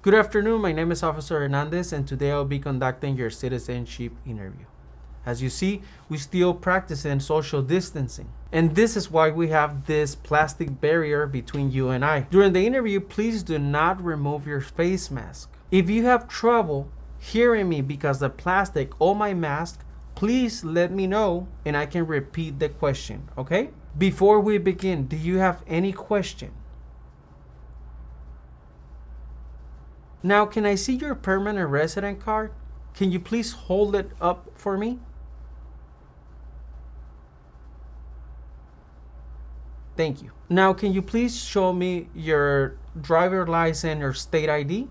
Good afternoon, my name is Officer Hernandez and today I'll be conducting your citizenship interview. As you see, we still practicing social distancing. And this is why we have this plastic barrier between you and I. During the interview, please do not remove your face mask. If you have trouble hearing me because of plastic or my mask, please let me know and I can repeat the question, okay? Before we begin, do you have any question? Now, can I see your permanent resident card? Can you please hold it up for me? Thank you. Now, can you please show me your driver license or state ID?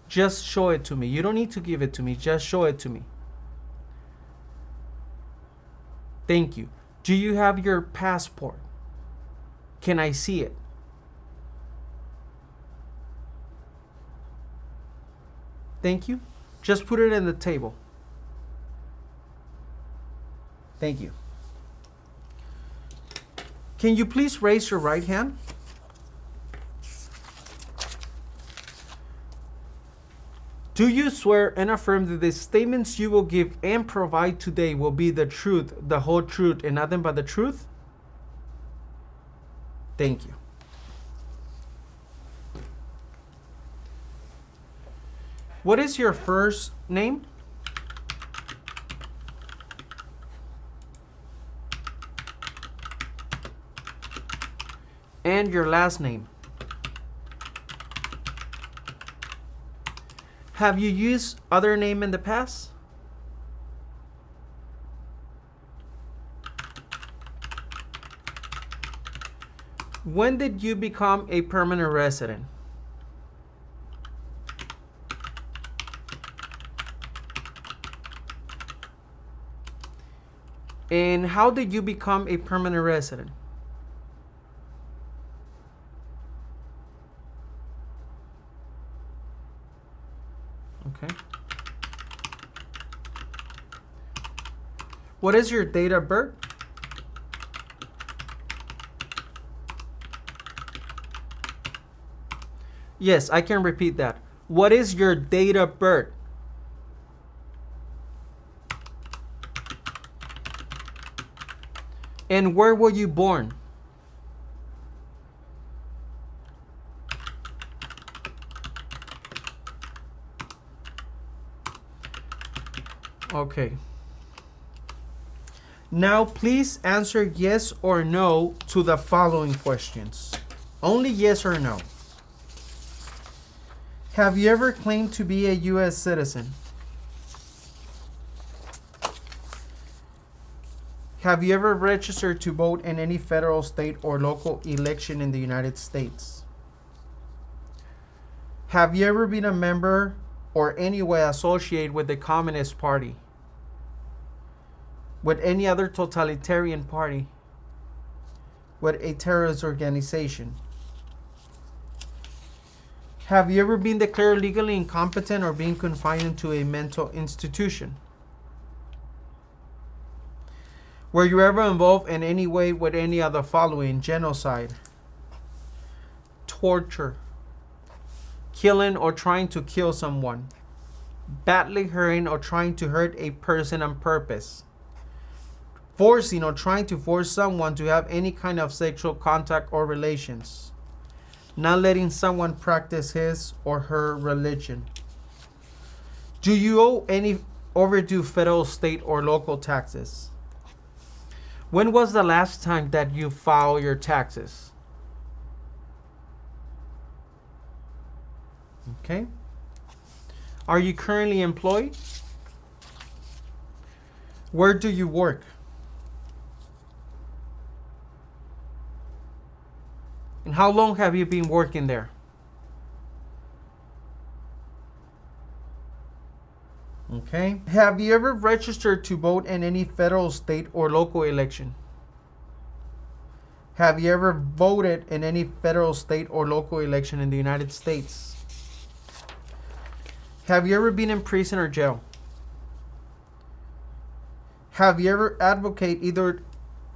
Just show it to me. You don't need to give it to me. Just show it to me. Thank you. Do you have your passport? Can I see it? Thank you. Just put it in the table. Thank you. Can you please raise your right hand? Do you swear and affirm that the statements you will give and provide today will be the truth, the whole truth, and nothing but the truth? Thank you. What is your first name? And your last name? Have you used other name in the past? When did you become a permanent resident? And how did you become a permanent resident? Okay. What is your date of birth? Yes, I can repeat that. What is your date of birth? And where were you born? Okay. Now please answer yes or no to the following questions. Only yes or no. Have you ever claimed to be a U.S. citizen? Have you ever registered to vote in any federal, state, or local election in the United States? Have you ever been a member or any way associated with the Communist Party? With any other totalitarian party? With a terrorist organization? Have you ever been declared legally incompetent or been confined into a mental institution? Were you ever involved in any way with any of the following: genocide, torture, killing or trying to kill someone, badly hurting or trying to hurt a person on purpose, forcing or trying to force someone to have any kind of sexual contact or relations, not letting someone practice his or her religion? Do you owe any overdue federal, state, or local taxes? When was the last time that you filed your taxes? Okay. Are you currently employed? Where do you work? And how long have you been working there? Okay. Have you ever registered to vote in any federal, state, or local election? Have you ever voted in any federal, state, or local election in the United States? Have you ever been in prison or jail? Have you ever advocated either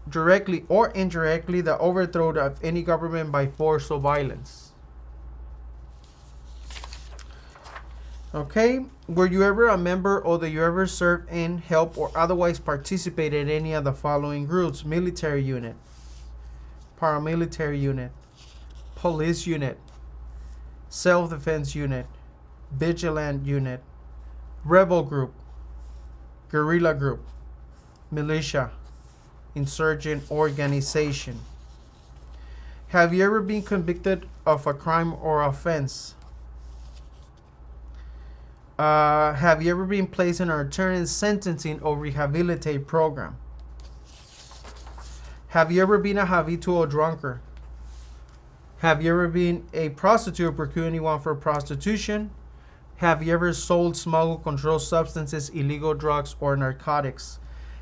directly or indirectly the overthrow of any government by force or violence? Okay, were you ever a member or that you ever served in, helped, or otherwise participated in any of the following groups? Military unit, paramilitary unit, police unit, self-defense unit, vigilant unit, rebel group, guerrilla group, militia, insurgent organization. Have you ever been convicted of a crime or offense? Have you ever been placed in a return sentencing or rehabilitate program? Have you ever been a habitual drunkard? Have you ever been a prostitute or procured anyone for prostitution? Have you ever sold, smuggled, controlled substances, illegal drugs, or narcotics?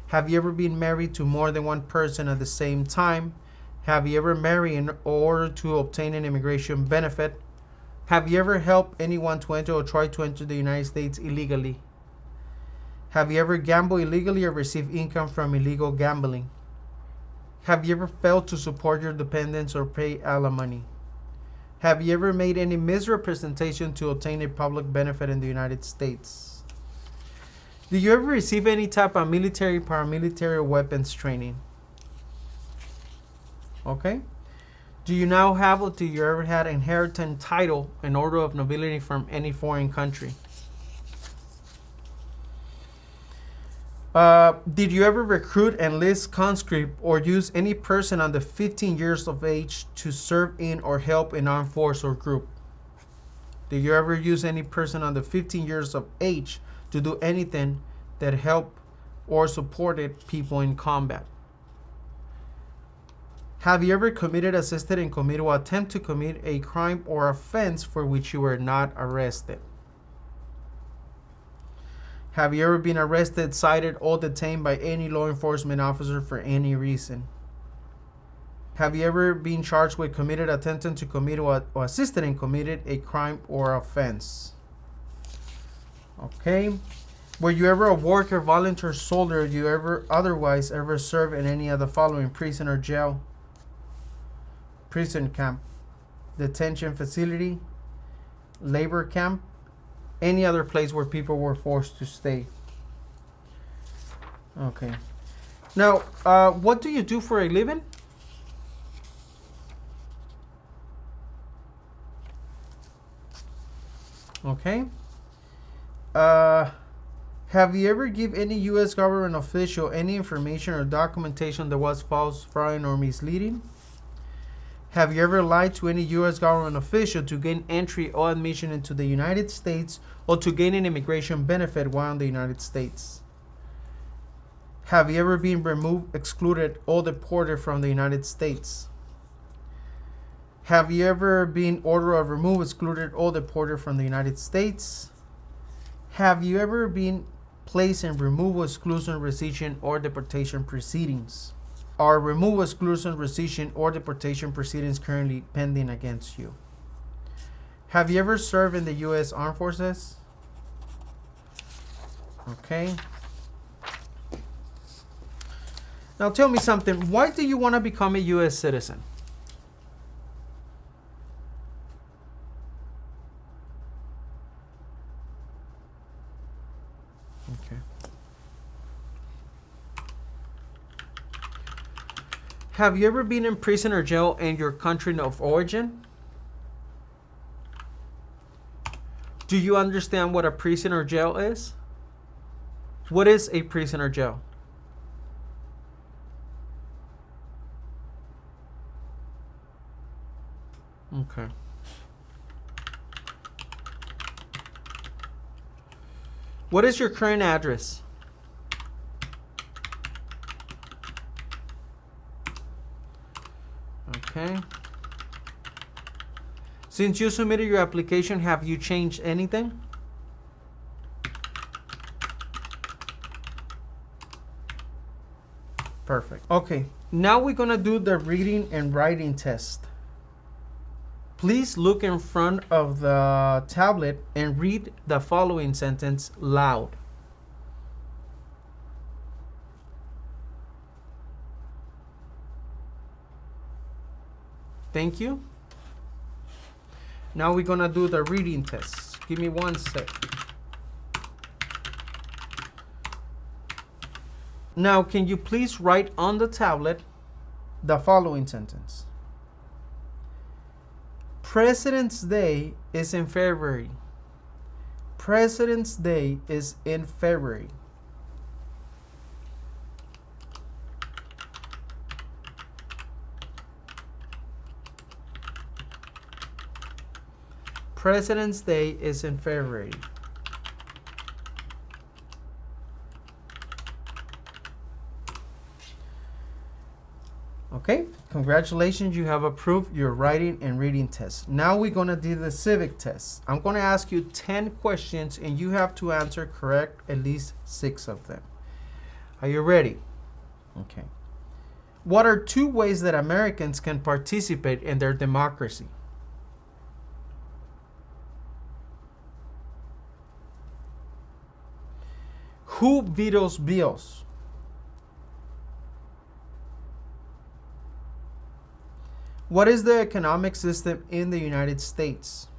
Have you ever been married to more than one person at the same time? Have you ever married in order to obtain an immigration benefit? Have you ever helped anyone to enter or try to enter the United States illegally? Have you ever gambled illegally or received income from illegal gambling? Have you ever failed to support your dependents or pay alimony? Have you ever made any misrepresentation to obtain a public benefit in the United States? Did you ever receive any type of military, paramilitary, or weapons training? Okay. Do you now have or do you ever had inheritance title and order of nobility from any foreign country? Did you ever recruit, enlist, conscript, or use any person under 15 years of age to serve in or help in armed force or group? Did you ever use any person under 15 years of age to do anything that helped or supported people in combat? Have you ever committed, assisted, and committed or attempt to commit a crime or offense for which you were not arrested? Have you ever been arrested, cited, or detained by any law enforcement officer for any reason? Have you ever been charged with committed, attempted to commit, or assisted in committed a crime or offense? Okay. Were you ever a worker, volunteer, soldier? You ever otherwise ever serve in any of the following: prison or jail, prison camp, detention facility, labor camp, any other place where people were forced to stay? Okay. Now, what do you do for a living? Okay. Have you ever given any U.S. government official any information or documentation that was false, fraudulent, or misleading? Have you ever lied to any U.S. government official to gain entry or admission into the United States or to gain an immigration benefit while in the United States? Have you ever been removed, excluded, or deported from the United States? Have you ever been ordered of removal, excluded, or deported from the United States? Have you ever been placed in removal, exclusion, rescission, or deportation proceedings? Are removal, exclusion, rescission, or deportation proceedings currently pending against you? Have you ever served in the U.S. Armed Forces? Okay. Now tell me something. Why do you want to become a U.S. citizen? Okay. Have you ever been in prison or jail in your country of origin? Do you understand what a prison or jail is? What is a prison or jail? Okay. What is your current address? Okay. Since you submitted your application, have you changed anything? Perfect. Okay, now we're gonna do the reading and writing test. Please look in front of the tablet and read the following sentence loud. Thank you. Now we're gonna do the reading test. Give me 1 sec. Now, can you please write on the tablet the following sentence? President's Day is in February. President's Day is in February. President's Day is in February. Okay, congratulations, you have approved your writing and reading test. Now we're going to do the civic test. I'm going to ask you 10 questions and you have to answer correct at least 6 of them. Are you ready? Okay. What are 2 ways that Americans can participate in their democracy? Who vetoes bills? What is the economic system in the United States?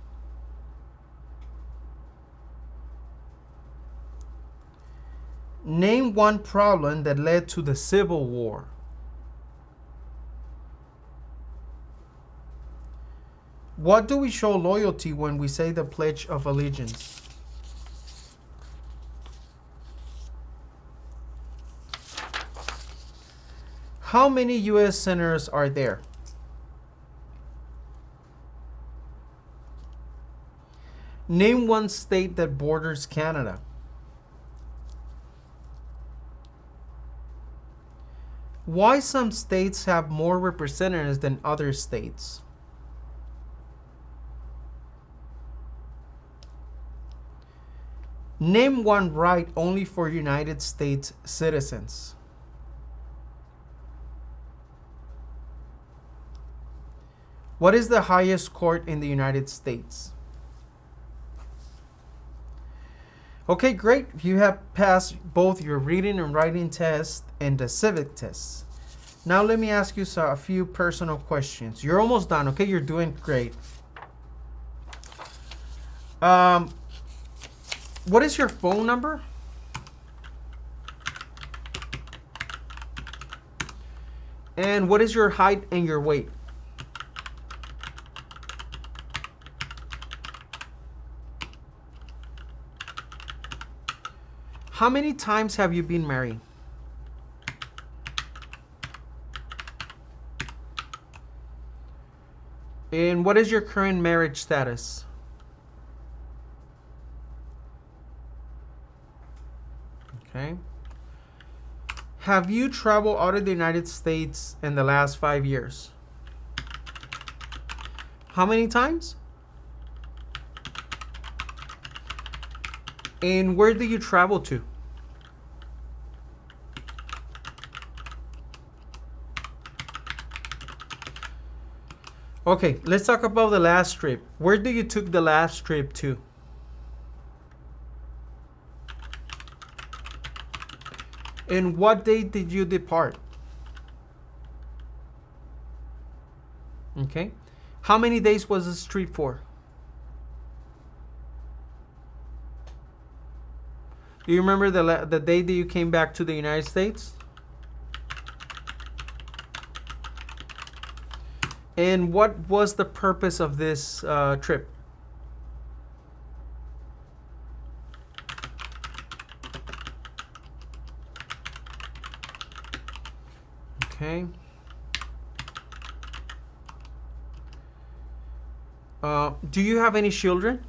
Name one problem that led to the Civil War. What do we show loyalty when we say the Pledge of Allegiance? How many U.S. senators are there? Name one state that borders Canada. Why some states have more representatives than other states? Name one right only for United States citizens. What is the highest court in the United States? Okay, great. You have passed both your reading and writing test and the civic test. Now let me ask you a few personal questions. You're almost done, okay? You're doing great. What is your phone number? And what is your height and your weight? How many times have you been married? And what is your current marriage status? Okay. Have you traveled out of the United States in the last 5 years? How many times? And where do you travel to? Okay, let's talk about the last trip. Where do you took the last trip to? And what date did you depart? Okay. How many days was this trip for? Do you remember the day that you came back to the United States? And what was the purpose of this trip? Okay. Do you have any children?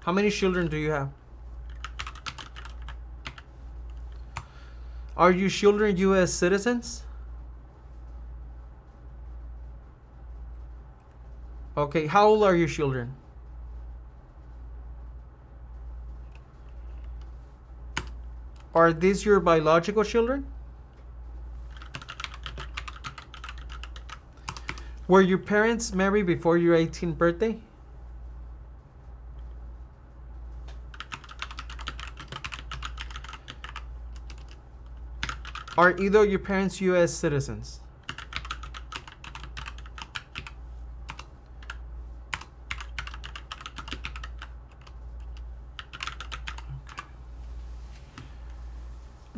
How many children do you have? Are your children U.S. citizens? Okay, how old are your children? Are these your biological children? Were your parents married before your 18th birthday? Are either of your parents U.S. citizens?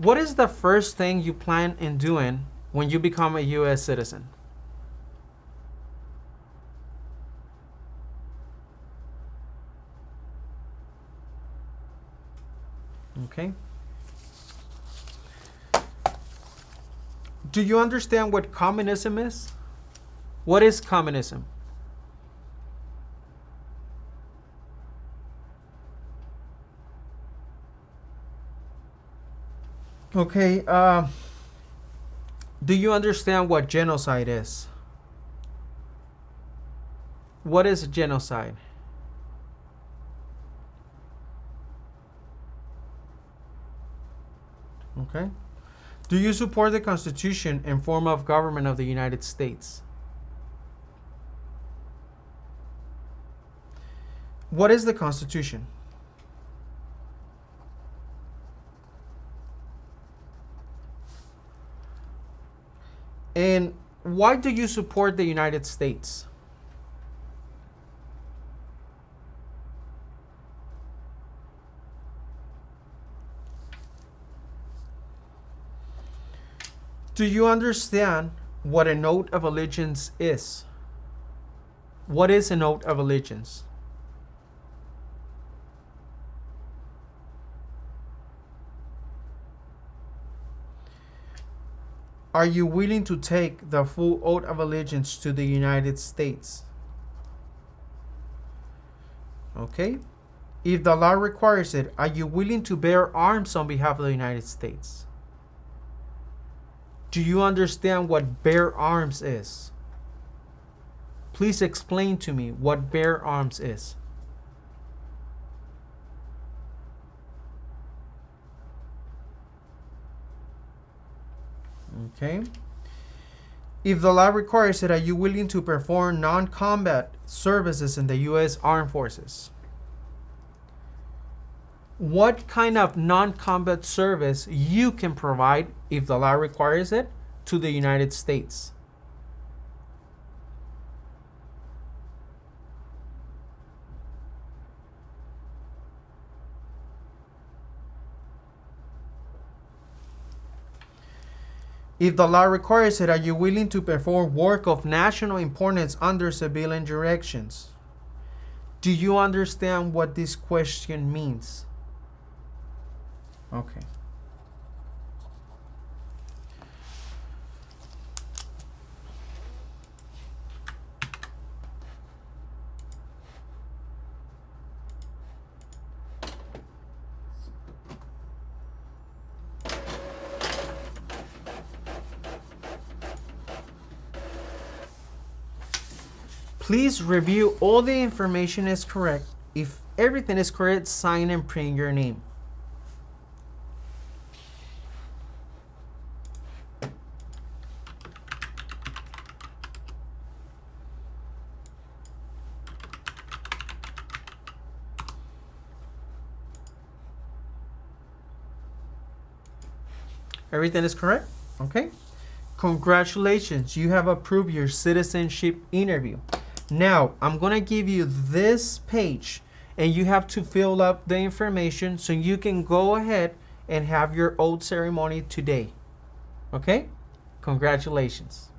What is the first thing you plan in doing when you become a U.S. citizen? Okay. Do you understand what communism is? What is communism? Okay. Do you understand what genocide is? What is genocide? Okay. Do you support the Constitution and form of government of the United States? What is the Constitution? And why do you support the United States? Do you understand what an oath of allegiance is? What is an oath of allegiance? Are you willing to take the full oath of allegiance to the United States? Okay. If the law requires it, are you willing to bear arms on behalf of the United States? Do you understand what bear arms is? Please explain to me what bear arms is. Okay. If the law requires it, are you willing to perform non-combat services in the U.S. Armed Forces? What kind of non-combat service you can provide, if the law requires it, to the United States? If the law requires it, are you willing to perform work of national importance under civilian directions? Do you understand what this question means? Okay. Please review all the information is correct. If everything is correct, sign and print your name. Everything is correct? Okay. Congratulations, you have approved your citizenship interview. Now, I'm going to give you this page and you have to fill up the information so you can go ahead and have your oath ceremony today. Okay? Congratulations.